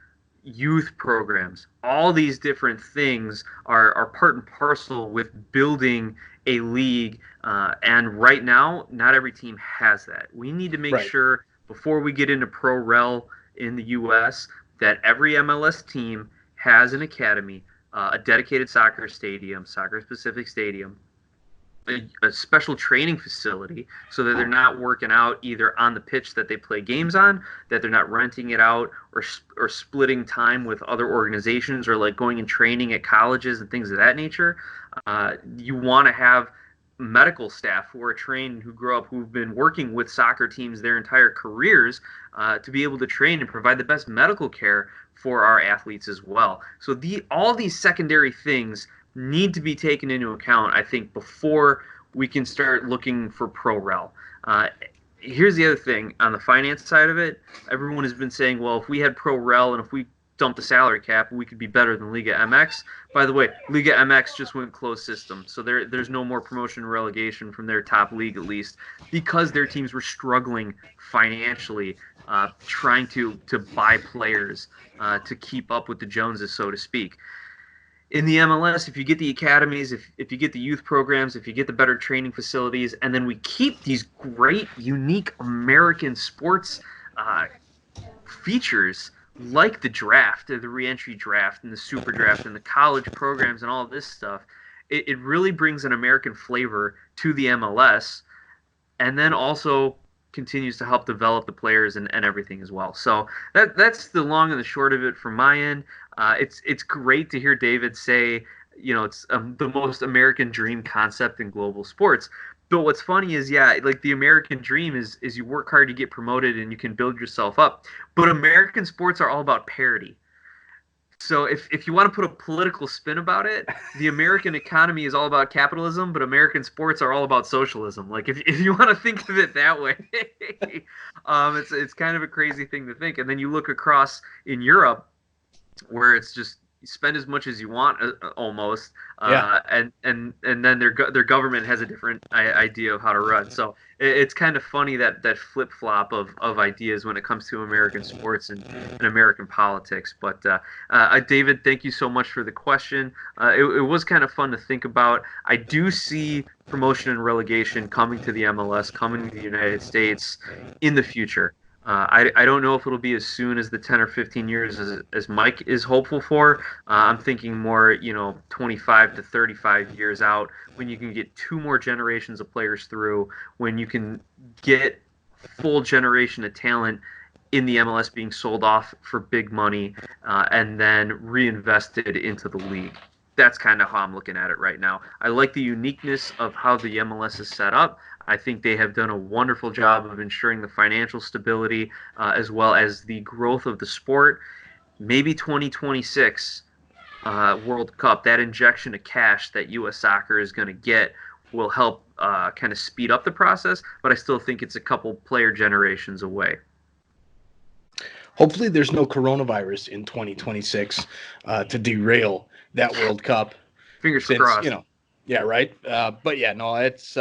youth programs, all these different things are part and parcel with building a league. And right now, not every team has that. We need to make sure, before we get into pro rel in the U.S., that every MLS team has an academy, a dedicated soccer stadium, soccer-specific stadium, a special training facility, so that they're not working out either on the pitch that they play games on, that they're not renting it out or splitting time with other organizations, or like going and training at colleges and things of that nature. You want to have medical staff who are trained, who grow up, who've been working with soccer teams their entire careers, to be able to train and provide the best medical care for our athletes as well. So all these secondary things need to be taken into account, I think, before we can start looking for pro rel. Here's the other thing on the finance side of it. Everyone has been saying, well, if we had pro rel and if we dumped the salary cap, we could be better than Liga MX. By the way, Liga MX just went closed system, so there's no more promotion and relegation from their top league, at least, because their teams were struggling financially, trying to buy players to keep up with the Joneses, so to speak. In the MLS, if you get the academies, if you get the youth programs, if you get the better training facilities, and then we keep these great, unique American sports features like the draft, the re-entry draft, and the super draft, and the college programs, and all of this stuff, it really brings an American flavor to the MLS. and then also continues to help develop the players and everything as well. So that's the long and the short of it from my end. It's great to hear David say, it's the most American dream concept in global sports. But what's funny is, yeah, like the American dream is you work hard to get promoted and you can build yourself up. But American sports are all about parity. So if you want to put a political spin about it, the American economy is all about capitalism, but American sports are all about socialism. Like if you want to think of it that way, it's kind of a crazy thing to think. And then you look across in Europe, where it's just you spend as much as you want almost, and then their government has a different idea of how to run. So it's kind of funny that flip flop of ideas when it comes to American sports and American politics. But David, thank you so much for the question. It was kind of fun to think about. I do see promotion and relegation coming to the MLS, coming to the United States in the future. I don't know if it'll be as soon as the 10 or 15 years as Mike is hopeful for. I'm thinking more, 25 to 35 years out, when you can get 2 more generations of players through, when you can get full generation of talent in the MLS being sold off for big money and then reinvested into the league. That's kind of how I'm looking at it right now. I like the uniqueness of how the MLS is set up. I think they have done a wonderful job of ensuring the financial stability as well as the growth of the sport. Maybe 2026 World Cup, that injection of cash that U.S. Soccer is going to get will help kind of speed up the process, but I still think it's a couple player generations away. Hopefully there's no coronavirus in 2026 to derail that World Cup. Fingers crossed. Yeah, right. But yeah, no, it's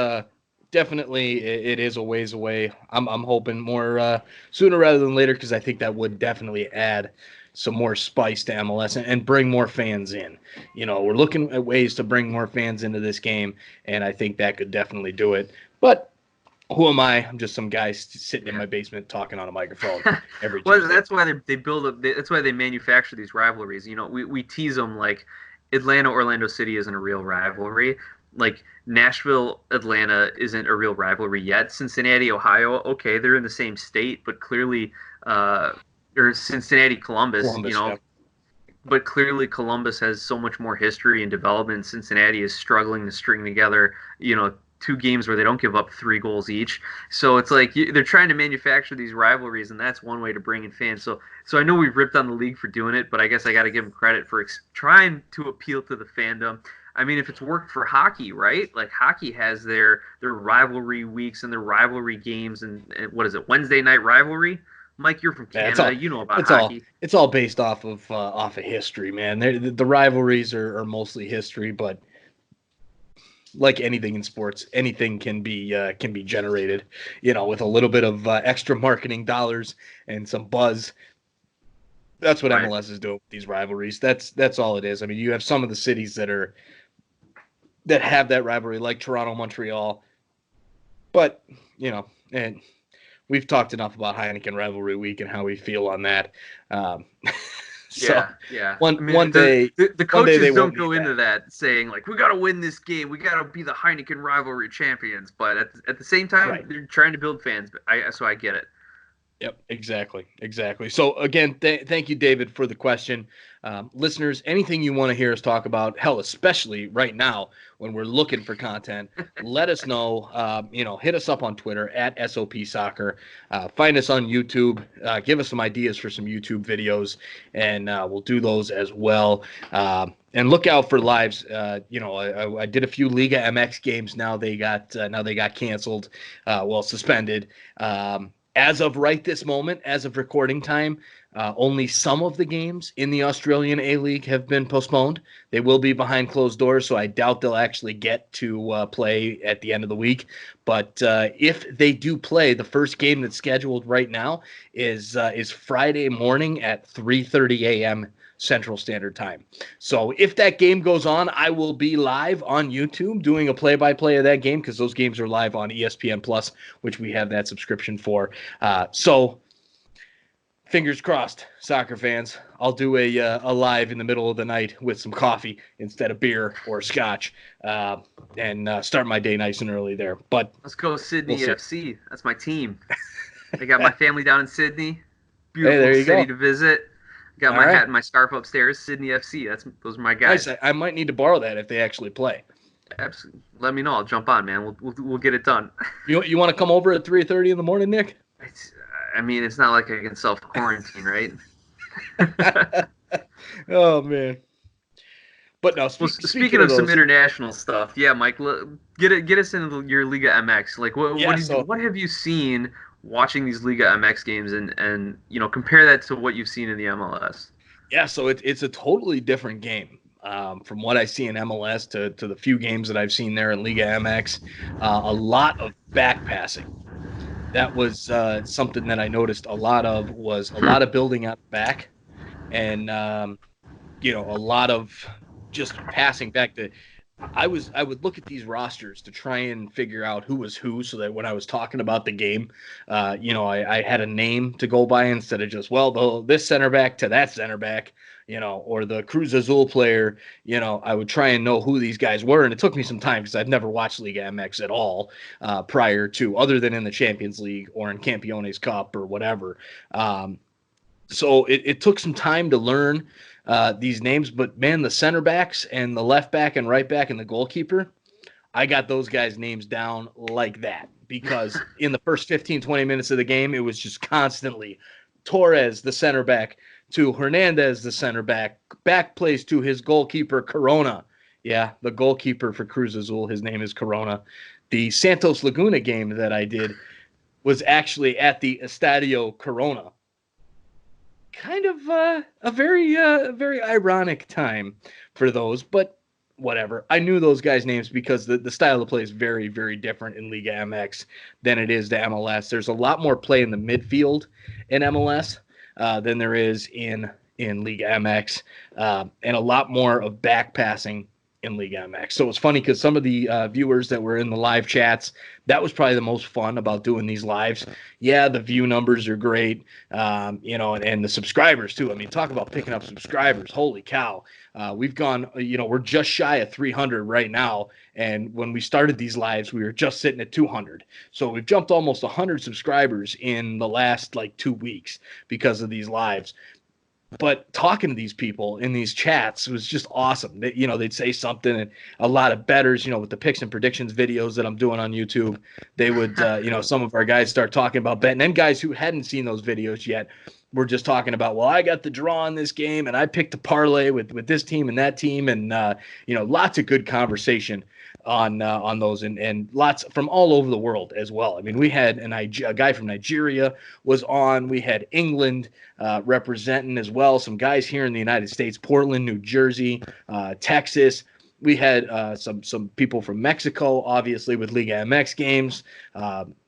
definitely it is a ways away. I'm hoping more sooner rather than later, because I think that would definitely add some more spice to MLS and bring more fans in. We're looking at ways to bring more fans into this game, and I think that could definitely do it. But who am I? I'm just some guy sitting in my basement talking on a microphone every Well, Tuesday. that's why they build up. That's why they manufacture these rivalries. We tease them like Atlanta Orlando City isn't a real rivalry. Like Nashville Atlanta isn't a real rivalry yet. Cincinnati Ohio, okay, they're in the same state, but clearly, or Cincinnati Columbus, Yeah. But clearly Columbus has so much more history and development. Cincinnati is struggling to string together, 2 games where they don't give up 3 goals each. So it's like they're trying to manufacture these rivalries, and that's one way to bring in fans. So I know we've ripped on the league for doing it, but I guess I got to give them credit for trying to appeal to the fandom. I mean, if it's worked for hockey, right? Like hockey has their rivalry weeks and their rivalry games, and what is it, Wednesday night rivalry? Mike, you're from Canada. You know about hockey. It's all based off of history, man. The rivalries are mostly history, but like anything in sports, anything can be generated, with a little bit of extra marketing dollars and some buzz. That's what Right. MLS is doing with these rivalries. That's all it is. I mean, you have some of the cities that have that rivalry, like Toronto, Montreal, but and we've talked enough about Heineken Rivalry Week and how we feel on that. Yeah. One day the coaches they don't go into that saying like, we got to win this game, we got to be the Heineken rivalry champions. But at the same time, Right. They're trying to build fans. So I get it. Yep, exactly. So again, thank you, David, for the question. Listeners, anything you want to hear us talk about, hell, especially right now when we're looking for content, let us know. Hit us up on Twitter at SOP Soccer. Find us on YouTube. Give us some ideas for some YouTube videos, and we'll do those as well. And look out for lives. I did a few Liga MX games. Now they got canceled. Suspended. As of right this moment, as of recording time, only some of the games in the Australian A-League have been postponed. They will be behind closed doors, so I doubt they'll actually get to play at the end of the week. But if they do play, the first game that's scheduled right now is Friday morning at 3:30 a.m. Central Standard Time. So if that game goes on, I will be live on YouTube doing a play-by-play of that game, because those games are live on ESPN Plus, which we have that subscription for. So fingers crossed, soccer fans. I'll do a live in the middle of the night with some coffee instead of beer or scotch, and start my day nice and early there. But let's go Sydney we'll FC. That's my team. I got my family down in Sydney. Hey, Beautiful there you city go. to visit. Got All my right. hat and my scarf upstairs. Sydney FC. Those are my guys. Nice. I might need to borrow that if they actually play. Absolutely. Let me know. I'll jump on, man. We'll get it done. You want to come over at 3:30 in the morning, Nick? I mean, it's not like I can self-quarantine, right? Oh man. But no. Speaking of some international stuff, yeah, Mike, get us into your Liga MX. Like, what have you seen watching these Liga MX games, and compare that to what you've seen in the MLS? Yeah, so it's a totally different game. From what I see in MLS to the few games that I've seen there in Liga MX, a lot of back passing. That was something that I noticed a lot of building out back, and a lot of just passing back. I would look at these rosters to try and figure out who was who, so that when I was talking about the game, I had a name to go by instead of just this center back to that center back, or the Cruz Azul player. I would try and know who these guys were, and it took me some time because I'd never watched Liga MX at all prior to, other than in the Champions League or in Campeones Cup or whatever. So it took some time to learn these names, but man, the center backs and the left back and right back and the goalkeeper, I got those guys' names down like that, because in the first 15, 20 minutes of the game, it was just constantly Torres, the center back, to Hernandez, the center back plays to his goalkeeper, Corona. Yeah, the goalkeeper for Cruz Azul, his name is Corona. The Santos Laguna game that I did was actually at the Estadio Corona. Kind of a very ironic time for those, but whatever. I knew those guys' names because the style of play is very, very different in Liga MX than it is to MLS. There's a lot more play in the midfield in MLS than there is in Liga MX, and a lot more of back passing in Liga MX. So it's funny because some of the viewers that were in the live chats, that was probably the most fun about doing these lives. Yeah, the view numbers are great, and the subscribers too. I mean, talk about picking up subscribers. Holy cow. We've gone, we're just shy of 300 right now. And when we started these lives, we were just sitting at 200. So we've jumped almost 100 subscribers in the last 2 weeks because of these lives. But talking to these people in these chats was just awesome. They'd say something, and a lot of bettors, with the picks and predictions videos that I'm doing on YouTube, they would, some of our guys start talking about betting, and guys who hadn't seen those videos yet were just talking about, well, I got the draw in this game, and I picked a parlay with this team and that team, and lots of good conversation on those, and lots from all over the world as well. I mean, we had a guy from Nigeria was on. We had England representing as well. Some guys here in the United States, Portland, New Jersey, Texas. We had some people from Mexico, obviously, with Liga MX games.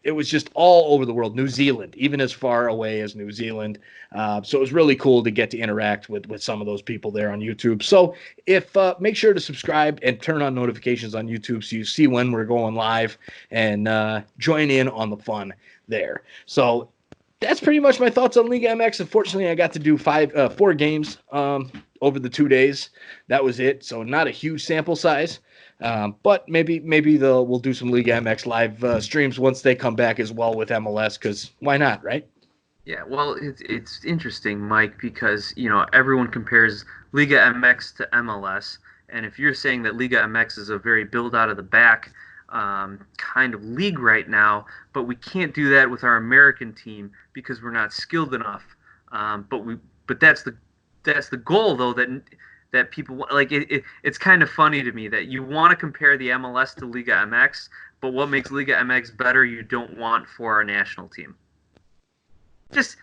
It was just all over the world. New Zealand, even as far away as New Zealand. So it was really cool to get to interact with some of those people there on YouTube. So make sure to subscribe and turn on notifications on YouTube so you see when we're going live, and join in on the fun there. So that's pretty much my thoughts on Liga MX. Unfortunately, I got to do 4 games over the 2 days. That was it. So not a huge sample size, but maybe we'll do some Liga MX live streams once they come back as well with MLS, because why not, right? Yeah, well, it's interesting, Mike, because everyone compares Liga MX to MLS, and if you're saying that Liga MX is a very build out of the back kind of league right now, but we can't do that with our American team because we're not skilled enough. But that's the goal, though, that people like. It's kind of funny to me that you want to compare the MLS to Liga MX, but what makes Liga MX better you don't want for our national team. Just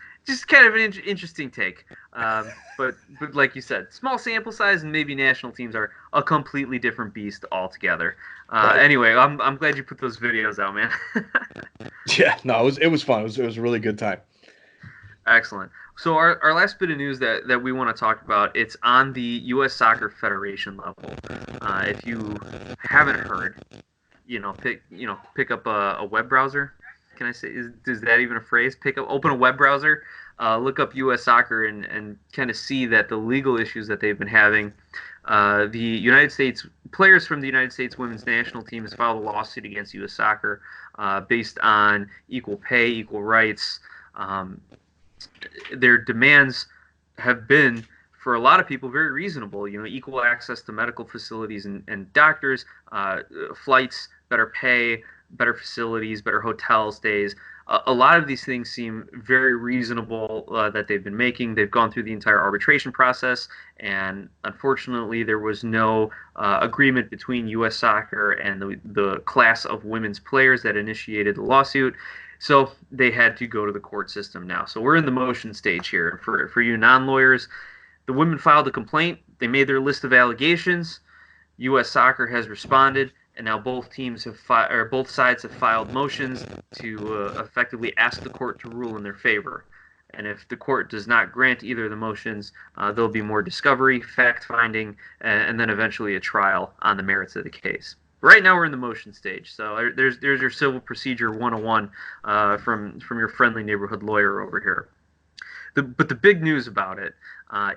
kind of an interesting take. But like you said, small sample size, and maybe national teams are a completely different beast altogether. Right. Anyway, I'm glad you put those videos out, man. Yeah, no, it was fun. It was a really good time. Excellent. So our last bit of news that we want to talk about, it's on the U.S. Soccer Federation level. If you haven't heard, pick up a web browser Can I say, is that even a phrase? Open a web browser, look up U.S. Soccer, and kind of see that the legal issues that they've been having. The United States players from the United States women's national team has filed a lawsuit against U.S. Soccer based on equal pay, equal rights. Their demands have been, for a lot of people, very reasonable. Equal access to medical facilities and doctors, flights, better pay, better facilities, better hotel stays. A lot of these things seem very reasonable that they've been making. They've gone through the entire arbitration process, and unfortunately, there was no agreement between U.S. Soccer and the class of women's players that initiated the lawsuit. So they had to go to the court system now. So we're in the motion stage here. For you non-lawyers, the women filed a complaint. They made their list of allegations. U.S. Soccer has responded, and now both sides have filed motions to effectively ask the court to rule in their favor. And if the court does not grant either of the motions, there'll be more discovery, fact-finding, and then eventually a trial on the merits of the case. Right now we're in the motion stage, so there's your civil procedure 101 from your friendly neighborhood lawyer over here. But the big news about it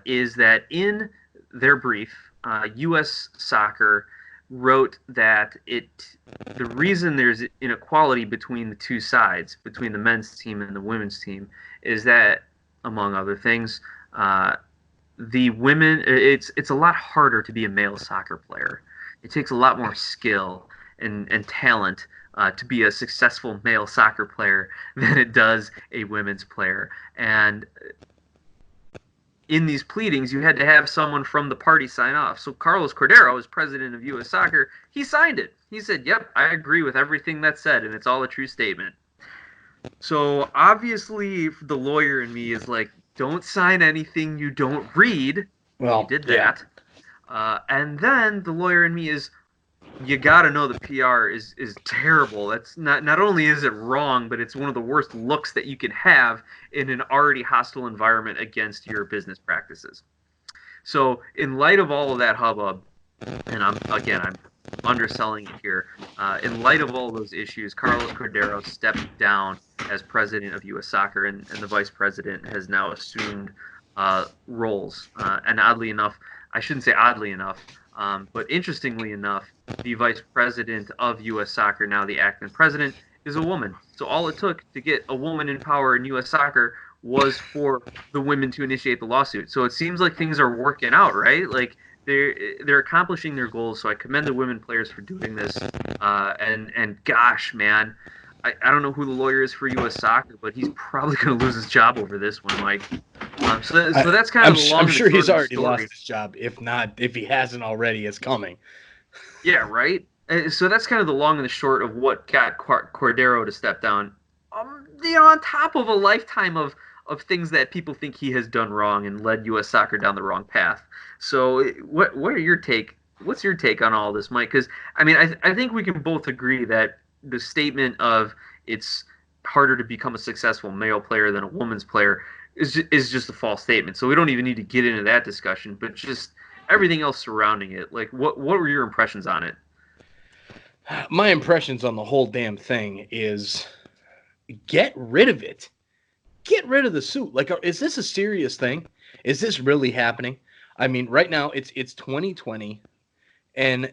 is that in their brief, U.S. Soccer wrote that the reason there's inequality between the two sides, between the men's team and the women's team, is that, among other things, the women, it's a lot harder to be a male soccer player. It takes a lot more skill and talent to be a successful male soccer player than it does a women's player. And in these pleadings, you had to have someone from the party sign off. So Carlos Cordiero, as president of U.S. Soccer, he signed it. He said, yep, I agree with everything that's said, and it's all a true statement. So obviously the lawyer in me is like, don't sign anything you don't read. Well, he did that. And then the lawyer in me is, you got to know the PR is terrible. That's not only is it wrong, but it's one of the worst looks that you can have in an already hostile environment against your business practices. So in light of all of that hubbub, and I'm underselling it here, in light of all those issues, Carlos Cordiero stepped down as president of U.S. Soccer, and the vice president has now assumed roles. And oddly enough, I shouldn't say oddly enough, but interestingly enough, the vice president of U.S. Soccer, now the acting president, is a woman. So all it took to get a woman in power in U.S. Soccer was for the women to initiate the lawsuit. So it seems like things are working out, right? Like they're accomplishing their goals. So I commend the women players for doing this. And gosh, man, I don't know who the lawyer is for U.S. Soccer, but he's probably going to lose his job over this one, Mike. So that's kind of the long. I'm ssure he's already lost his job. If he hasn't already, it's coming. Yeah, right. So that's kind of the long and the short of what got Cordiero to step down. On top of a lifetime of things that people think he has done wrong and led U.S. Soccer down the wrong path. So what are your take? What's your take on all this, Mike? Because I think we can both agree that the statement of it's harder to become a successful male player than a woman's player is just a false statement. So we don't even need to get into that discussion, but just everything else surrounding it. Like, what were your impressions on it? My impressions on the whole damn thing is get rid of it. Get rid of the suit. Like, is this a serious thing? Is this really happening? I mean, right now it's 2020, and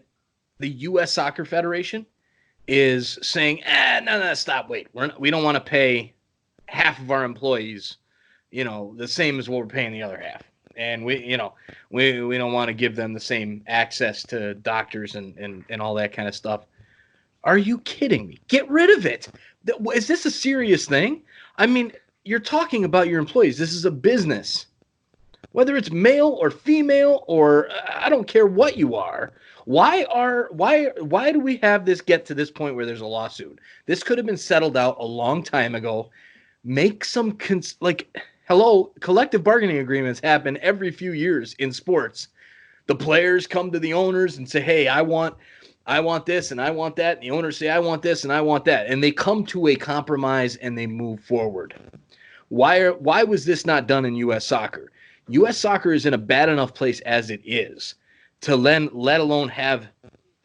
the U.S. Soccer Federation is saying, no, stop, wait. We don't want to pay half of our employees, the same as what we're paying the other half. And we don't want to give them the same access to doctors and all that kind of stuff. Are you kidding me? Get rid of it. Is this a serious thing? I mean, you're talking about your employees. This is a business. Whether it's male or female or I don't care what you are. Why do we have this get to this point where there's a lawsuit? This could have been settled out a long time ago. Make some collective bargaining agreements happen every few years in sports. The players come to the owners and say, "Hey, I want this and I want that." And the owners say, "I want this and I want that." And they come to a compromise and they move forward. Why was this not done in U.S. Soccer? U.S. Soccer is in a bad enough place as it is to let alone have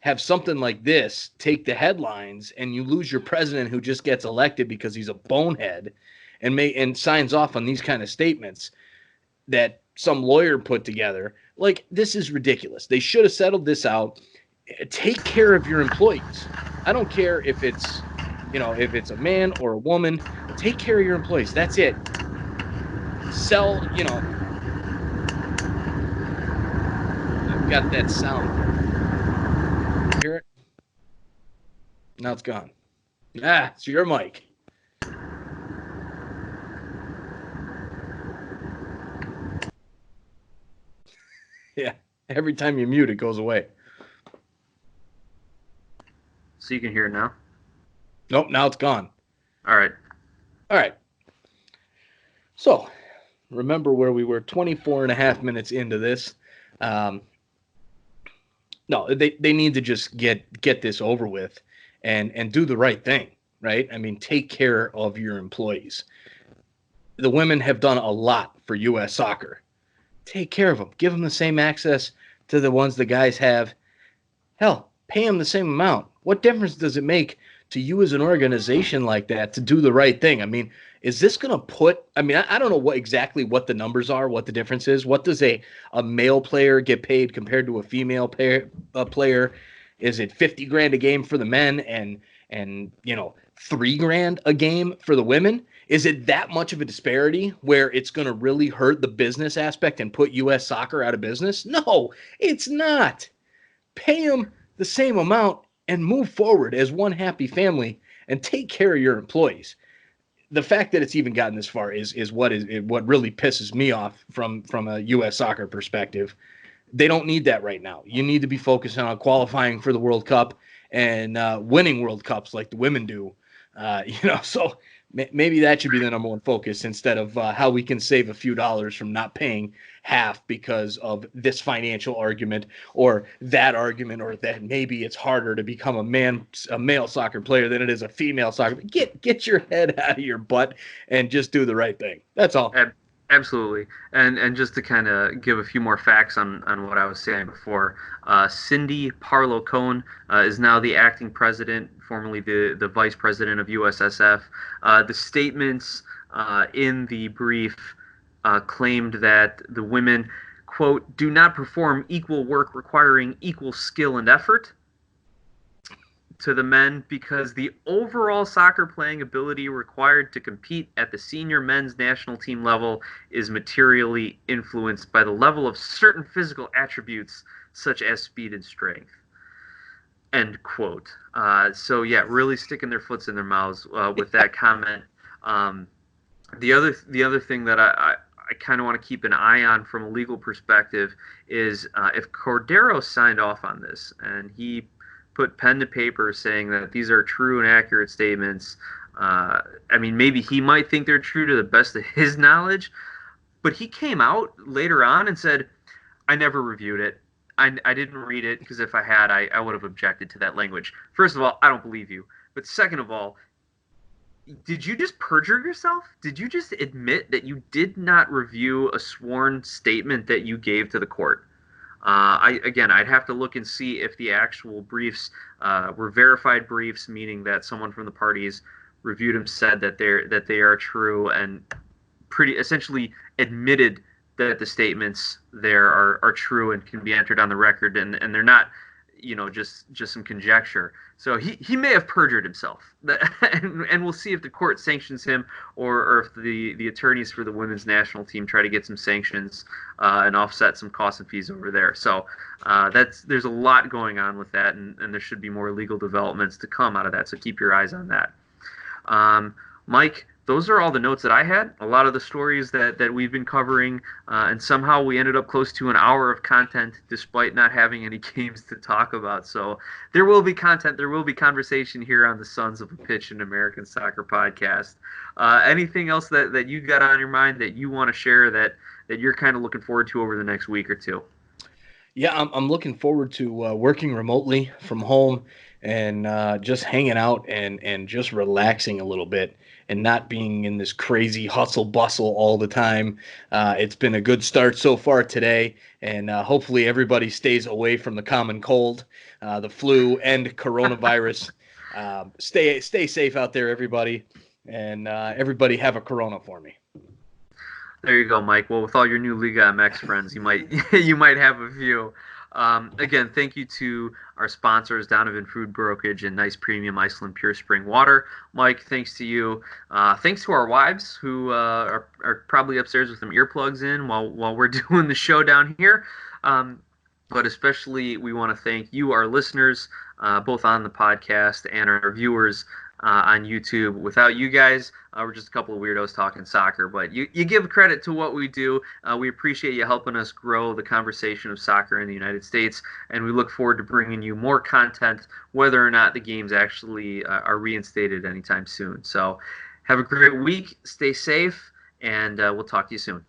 have something like this take the headlines, and you lose your president who just gets elected because he's a bonehead and signs off on these kind of statements that some lawyer put together. Like, this is ridiculous. They should have settled this out. Take care of your employees. I don't care if it's, if it's a man or a woman. Take care of your employees. That's it. Sell, I've got that sound. Hear it? Now it's gone. It's your mic. Yeah, every time you mute, it goes away. So you can hear it now? Nope, now it's gone. All right. So, remember where we were 24 and a half minutes into this. No, they need to just get this over with and do the right thing, right? I mean, take care of your employees. The women have done a lot for U.S. soccer. Take care of them. Give them the same access to the ones the guys have. Hell, pay them the same amount. What difference does it make to you as an organization like that to do the right thing? I mean, is this going to put – I mean, I don't know exactly what the numbers are, what the difference is. What does a male player get paid compared to a female player? Is it $50,000 a game for the men and $3,000 a game for the women? Is it that much of a disparity where it's going to really hurt the business aspect and put U.S. soccer out of business? No, it's not. Pay them the same amount and move forward as one happy family and take care of your employees. The fact that it's even gotten this far is what really pisses me off from a U.S. soccer perspective. They don't need that right now. You need to be focusing on qualifying for the World Cup and winning World Cups like the women do. So maybe that should be the number one focus instead of how we can save a few dollars from not paying half because of this financial argument or that argument, or that maybe it's harder to become a male soccer player than it is a female soccer. Get your head out of your butt and just do the right thing. That's all. Absolutely. And just to kind of give a few more facts on what I was saying before, Cindy Parlow-Cohn is now the acting president, formerly the vice president of USSF. The statements in the brief claimed that the women, quote, do not perform equal work requiring equal skill and effort to the men because the overall soccer playing ability required to compete at the senior men's national team level is materially influenced by the level of certain physical attributes such as speed and strength. End quote. So yeah, really sticking their foots in their mouths with that comment. The other thing that I kind of want to keep an eye on from a legal perspective is if Cordiero signed off on this and he put pen to paper saying that these are true and accurate statements. I mean, maybe he might think they're true to the best of his knowledge, but he came out later on and said, I never reviewed it. I didn't read it because if I had, I would have objected to that language. First of all, I don't believe you. But second of all, did you just perjure yourself? Did you just admit that you did not review a sworn statement that you gave to the court? I'd have to look and see if the actual briefs were verified briefs, meaning that someone from the parties reviewed them, said that they are true, and pretty essentially admitted that the statements there are true and can be entered on the record, and they're not, just some conjecture. So he may have perjured himself, and we'll see if the court sanctions him or if the attorneys for the women's national team try to get some sanctions and offset some costs and fees over there. So there's a lot going on with that, and there should be more legal developments to come out of that. So keep your eyes on that. Mike, those are all the notes that I had. A lot of the stories that we've been covering, and somehow we ended up close to an hour of content despite not having any games to talk about. So there will be content, there will be conversation here on the Sons of a Pitch and American Soccer Podcast. Anything else that you got on your mind that you want to share that you're kind of looking forward to over the next week or two? Yeah, I'm looking forward to working remotely from home and just hanging out and just relaxing a little bit and not being in this crazy hustle bustle all the time. It's been a good start so far today, and hopefully everybody stays away from the common cold, the flu, and coronavirus. Stay safe out there, everybody, and everybody have a Corona for me. There you go, Mike. Well, with all your new Liga MX friends, you might have a few. Again, thank you to our sponsors, Donovan Food Brokerage and Nice Premium Iceland Pure Spring Water. Mike, thanks to you. Thanks to our wives who are probably upstairs with some earplugs in while we're doing the show down here. But especially we want to thank you, our listeners, both on the podcast and our viewers on YouTube. Without you guys, we're just a couple of weirdos talking soccer, but you give credit to what we do. We appreciate you helping us grow the conversation of soccer in the United States, and we look forward to bringing you more content, whether or not the games actually are reinstated anytime soon. So have a great week, stay safe, and we'll talk to you soon.